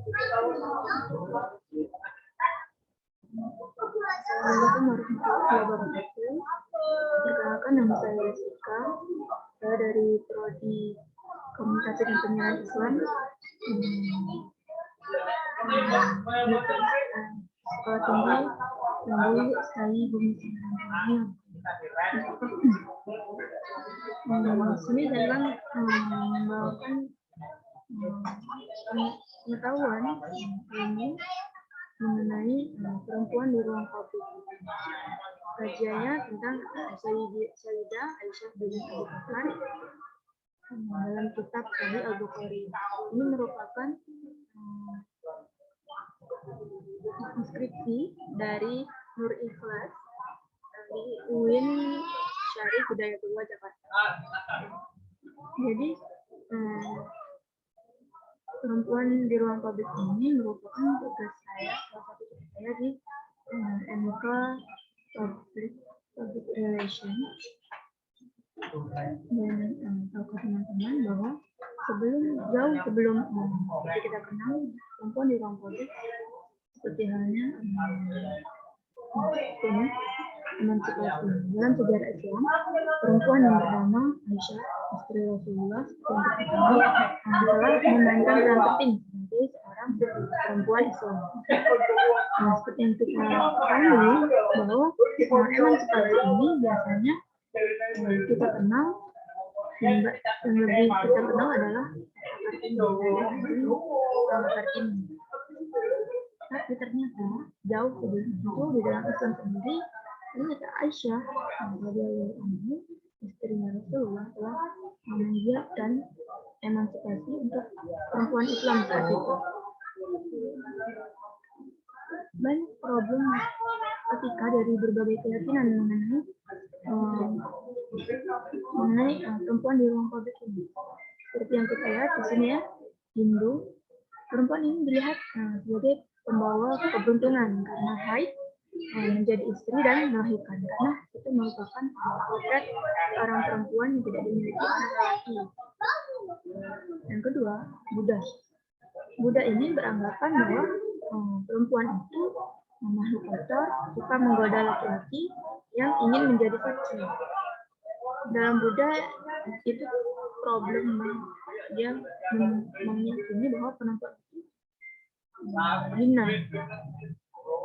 Assalamualaikum warahmatullahi wabarakatuh. Perkenalkan, nama saya Jessica. Saya dari Prodi Komunikasi dan Penyiaran Islam. Sekolah tinggi Negeri Sri Bumi Singarang. Di sini saya akan membawakan pengetahuan ilmu mengenai perempuan di ruang publik. Kajiannya tentang Sayyidah Aisyah binti Abu Bakar dalam kitab Sahih Al-Bukhari. Ini merupakan skripsi dari Nur Ikhlas dari UIN Syarif Hidayatullah Jakarta. Jadi perempuan di ruang publik ini merupakan tugas saya, salah satu tugas saya di MK Public Relation. Dan tahu teman-teman bahwa jauh sebelum kita kenal perempuan di ruang publik, seperti halnya emansipasi. Dalam sejarah Islam, perempuan yang bernama Aisyah, istri Rasulullah, yang telah memainkan peran penting sebagai seorang perempuan Islam. Nah, seperti yang kita ketahui bahwa emansipasi ini biasanya kita kenal, yang lebih kita kenal adalah Kartini. Tapi ternyata jauh sebelum itu di dalam Islam sendiri, ternyata Aisyah radhiyallahu anha, istrinya Rasulullah, telah menggiatkan emansipasi untuk perempuan Islam saat itu. Banyak problem ketika dari berbagai keyakinan mengenai perempuan di ruang publik ini. Seperti yang kita lihat di sini ya, Hindu, perempuan ini dilihat sebagai pembawa keberuntungan karena haid, menjadi istri dan melahirkan, karena itu merupakan potret seorang perempuan yang tidak dimiliki anak laki. Yang kedua, Buddha ini beranggapan bahwa perempuan itu makhluk kotor, suka menggoda laki-laki yang ingin menjadi suci. Dalam Buddha itu problem, dia meyakini bahwa perempuan itu hina.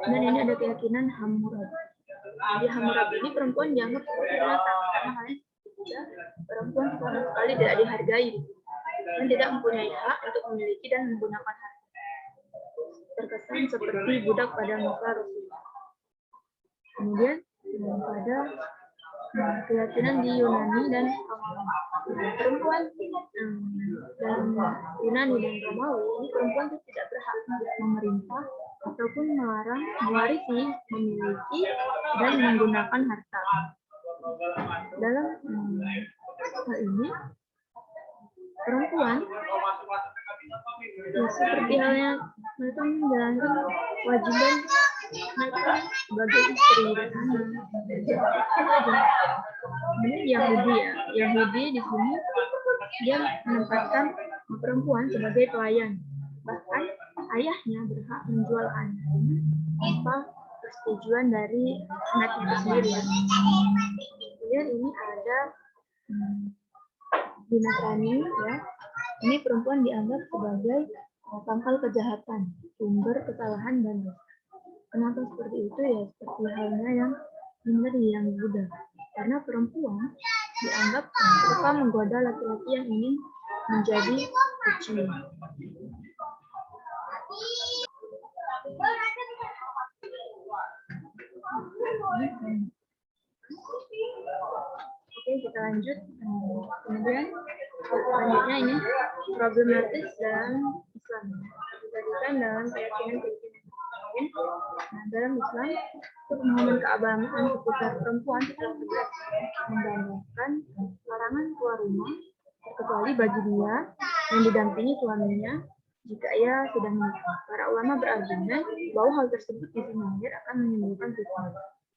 Dan ini ada keyakinan Hammurabi. Di Hammurabi ini perempuan dianggap seperti binatang karena perempuan sama sekali tidak dihargai dan tidak mempunyai hak untuk memiliki dan menggunakan harta. Terkesan seperti budak pada muka Rasulullah. Kemudian pada keyakinan di Yunani dan perempuan dalam Yunani dan Romawi ini perempuan tidak berhak memerintah ataupun melarang mewarisi, memiliki dan menggunakan harta. Dalam hal ini perempuan seperti halnya mereka menjalankan kewajiban mereka sebagai istri dan anak. Ini Yahudi di sini dia menempatkan perempuan sebagai pelayan. Bahkan ayahnya berhak menjual anaknya tanpa persetujuan dari anaknya itu sendiri. Kemudian ini ada di Nasrani, ya. Ini perempuan dianggap sebagai pangkal kejahatan, sumber kesalahan dan dosa. Kenapa seperti itu ya? Seperti halnya yang yang Buddha. Karena perempuan dianggap suka menggoda laki-laki yang ingin menjadi suci. Oke, kita lanjut. Kemudian selanjutnya ini problematis dalam Islam. Dijadikan dalam keyakinan lain. Nah, dalam Islam, pemahaman keagamaan seputar perempuan telah menggambarkan larangan keluar rumah kecuali bagi dia yang didampingi suaminya jika ia sudah menikah. Para ulama berargumen bahwa hal tersebut disinyalir akan menimbulkan fitnah.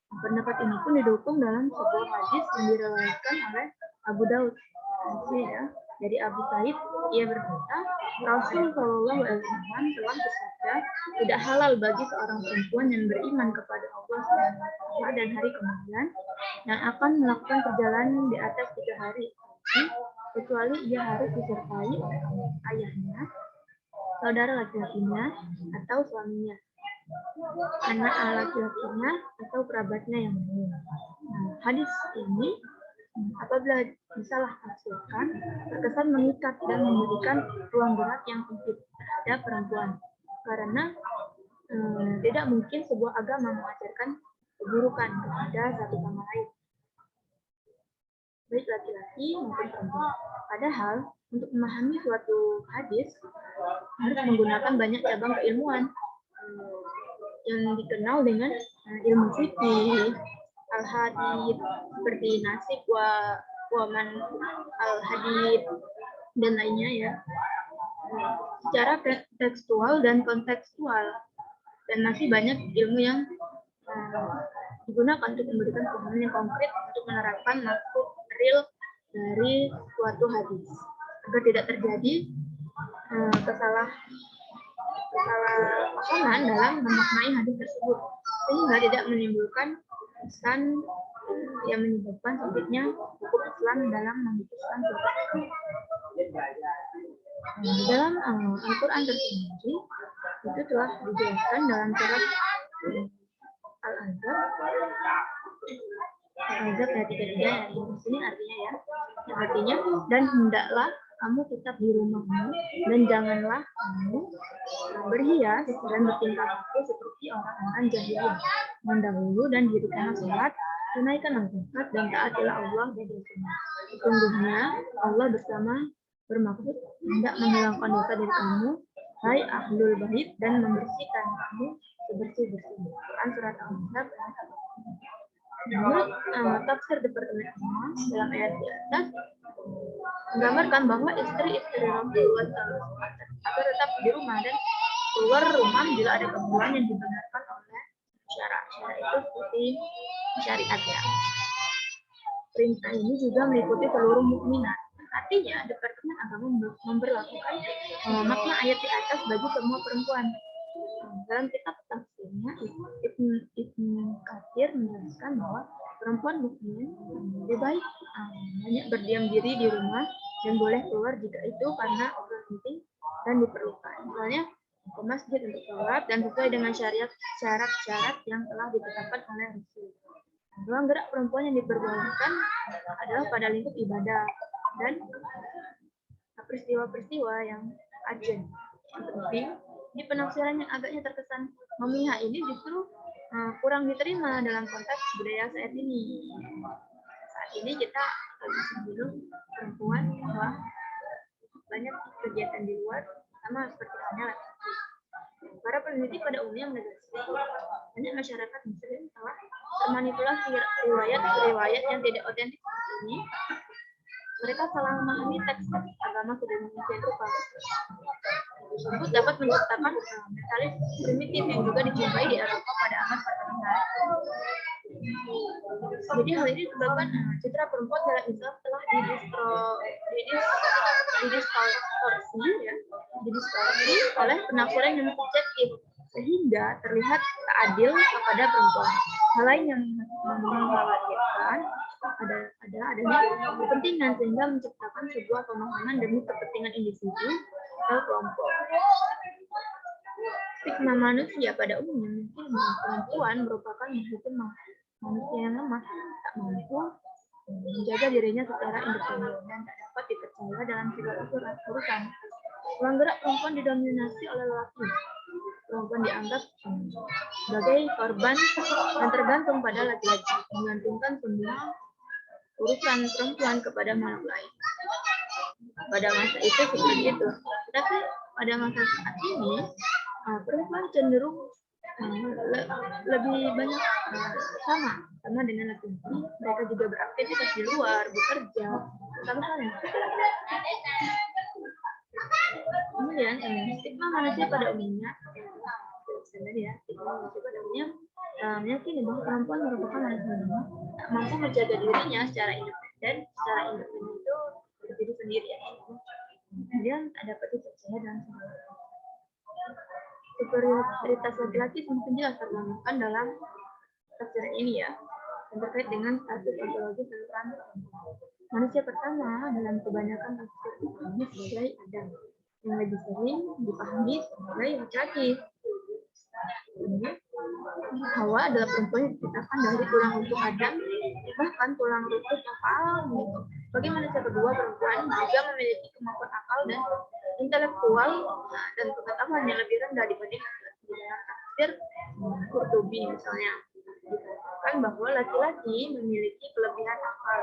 Pendapat ini pun didukung dalam sebuah hadis yang diriwayatkan oleh Abu Daud. Ya. Dari Abu Sa'id, ia berkata, Rasul Shallallahu Alaihi Wasallam telah bersabda, tidak halal bagi seorang perempuan yang beriman kepada Allah SWT dan hari kemudian yang akan melakukan perjalanan di atas 3 hari kecuali ia harus disertai oleh ayahnya, saudara laki-lakinya, atau suaminya, anak laki-lakinya, atau kerabatnya yang lain. Nah, hadis ini apabila disalah tafsirkan terkesan mengikat dan memberikan ruang gerak yang sempit terhadap perempuan karena tidak mungkin sebuah agama mengajarkan keburukan kepada satu sama lain, baik laki-laki maupun perempuan. Padahal untuk memahami suatu hadis harus menggunakan banyak cabang keilmuan yang dikenal dengan ilmu fikih, al-hadith, seperti nasib waman al-hadith dan lainnya ya. Secara tekstual dan kontekstual, dan masih banyak ilmu yang digunakan untuk memberikan pemahaman yang konkret untuk menerapkan maksud real dari suatu hadis agar tidak terjadi kesalahpahaman dalam memaknai hadis tersebut sehingga tidak menimbulkan kesan yang menyebabkan sulitnya hukum Islam dalam memutuskan suatu. Dalam Al-Quran tersendiri itu telah dijelaskan dalam surat Al-Ahzab ayat 33 yang di sini artinya ya, yang artinya dan hendaklah kamu tetap di rumahmu dan janganlah kamu berhias dan bertingkah laku seperti orang-orang jahiliyah. Mendahulu dan dirikanlah sholat, tunaikanlah zakat dan taatilah Allah dan Rasulnya. Sesungguhnya Allah bersama bermaksud hendak menghilangkan dosa dari kamu, hai ahlul bait, dan membersihkan kamu sebersih-bersihnya. Quran surat Al-Ahzab. Menurut tafsir Departemen Agama dalam ayat di atas menggambarkan bahwa istri-istri Rasulullah SAW agar tetap di rumah dan keluar rumah bila ada keperluan yang dibenarkan oleh syara. Syara itu seperti syariat ya. Perintah ini juga meliputi seluruh mukminat. Artinya, Departemen Agama memberlakukan makna ayat di atas bagi semua perempuan. Dalam kitab tafsirnya, Ibnu Katsir menjelaskan bahwa perempuan mukmin lebih baik banyak berdiam diri di rumah dan boleh keluar jika itu karena urusan penting dan diperlukan. Misalnya ke masjid untuk sholat dan sesuai dengan syarat-syarat yang telah ditetapkan oleh Rasul. Ruang gerak perempuan yang diperbolehkan adalah pada lingkup ibadah dan peristiwa-peristiwa yang urgent. Yang penting, di penafsiran yang agaknya terkesan memihak ini justru kurang diterima dalam konteks budaya saat ini. Saat ini kita sebelum perempuan telah banyak kegiatan di luar, sama seperti halnya laki-laki. Para peneliti pada umumnya menegaskan banyak masyarakat Muslim telah termanipulasi riwayat yang tidak otentik seperti ini. Mereka salah memahami teks agama sedemikian rupa. Tersebut dapat menciptakan mentalis primitif yang juga dijumpai di Eropa pada abad pertengahan. Jadi hal ini disebabkan citra perempuan dalam Islam telah didistorsi oleh penafsiran yang subjektif sehingga terlihat tak adil kepada perempuan. Hal lain yang mengkhawatirkan adalah adanya kepentingan sehingga menciptakan sebuah pemahaman demi kepentingan individu atau kelompok. Stigma manusia pada umumnya mungkin perempuan merupakan manusia yang lemah, tak mampu menjaga dirinya secara independen dan tak dapat dipercaya dalam segala urusan. Ruang gerak perempuan didominasi oleh lelaki. Perempuan dianggap sebagai korban yang tergantung pada laki-laki, menggantungkan semua urusan perempuan kepada makhluk lain. Pada masa itu seperti itu. Tapi pada masa saat ini, perempuan cenderung lebih banyak sama dengan laki-laki. Mereka juga beraktivitas di luar, bekerja, sama halnya. Kemudian stigma manusia pada umumnya meyakini bahwa perempuan merupakan manusia lemah, tak mampu menjaga dirinya secara independen. Secara independen itu berdiri sendiri ya. dia tak dapat dipercaya dalam segala hal. Superioritas laki-laki semakin jelas tergambarkan dalam tafsir ini ya, yang terkait dengan status ontologis dan peran perempuan. Manusia pertama dalam kebanyakan tafsir dipahami sebagai Adam, yang lebih sering dipahami sebagai laki-laki. Hawa adalah perempuan yang diciptakan dari tulang rusuk Adam, bahkan tulang rusuk yang paling menyatu. Bagi manusia kedua, perempuan juga memiliki kemampuan akal dan intelektual dan pengetahuan yang lebih rendah dibanding laki-laki. Di dalam tafsir Qurtubi misalnya dikatakan bahwa laki-laki memiliki kelebihan akal,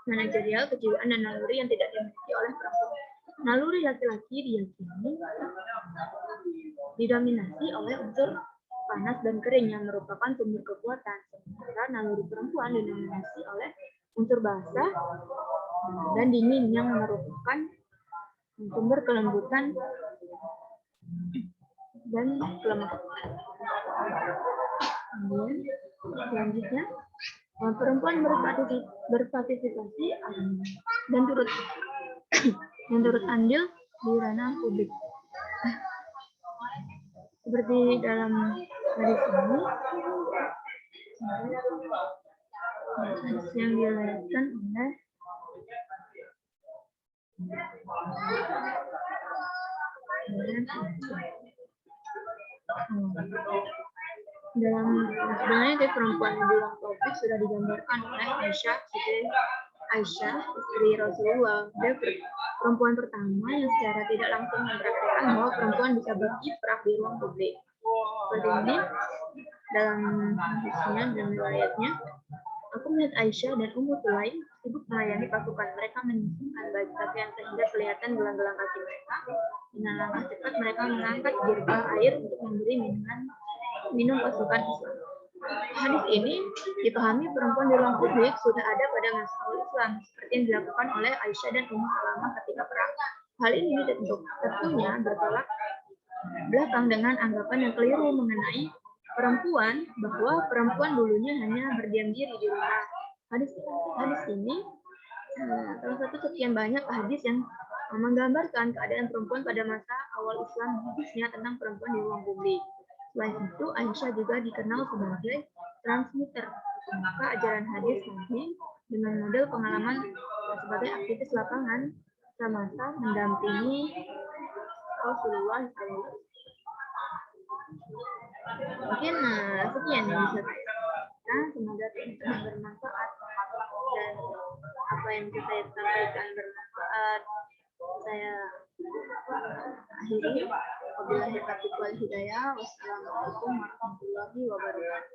manajerial, kejiwaan, dan naluri yang tidak dimiliki oleh perempuan. Naluri laki-laki diyakini didominasi oleh unsur panas dan kering yang merupakan sumber kekuatan, sementara naluri perempuan didominasi oleh unsur basah dan dingin yang merupakan sumber kelembutan dan kelemahan. Kemudian selanjutnya perempuan berpartisipasi dan turut andil di ranah publik. Seperti dalam hadis ini, hadis yang diriwayatkan oleh dalam sebenarnya di perempuan di ruang publik sudah digambarkan oleh Aisyah, istri Rasulullah. Dia perempuan pertama yang secara tidak langsung mempraktikkan bahwa perempuan bisa berkiprah di ruang publik. Seperti ini dalam hadisnya dan riwayatnya, aku melihat Aisyah dan Ummu Sulaim sibuk melayani pasukan. Mereka menyusunkan baju pakaian sehingga kelihatan gelang-gelang kaki mereka. Dengan langkah cepat mereka mengangkat jirba air untuk memberi minum pasukan Islam. Hadis ini dipahami perempuan di ruang publik sudah ada pada masa awal Islam, seperti yang dilakukan oleh Aisyah dan Ummu Salamah ketika perang. Hal ini tentunya bertolak belakang dengan anggapan yang keliru mengenai perempuan, bahwa perempuan dulunya hanya berdiam diri di rumah. Hadis ini salah satu sekian banyak hadis yang menggambarkan keadaan perempuan pada masa awal Islam, khususnya tentang perempuan di ruang publik. Selain itu, Aisyah juga dikenal sebagai transmitter, maka ajaran hadis Nabi dengan model pengalaman sebagai aktivis lapangan semasa mendampingi Rasulullah SAW. Mungkin sekian yang bisa saya sampaikan. Semoga teman-teman bermanfaat dan apa yang bisa saya sampaikan bermanfaat. Saya akhiri. Wabillahi taufiq wal hidayah. Wassalamualaikum warahmatullahi wabarakatuh.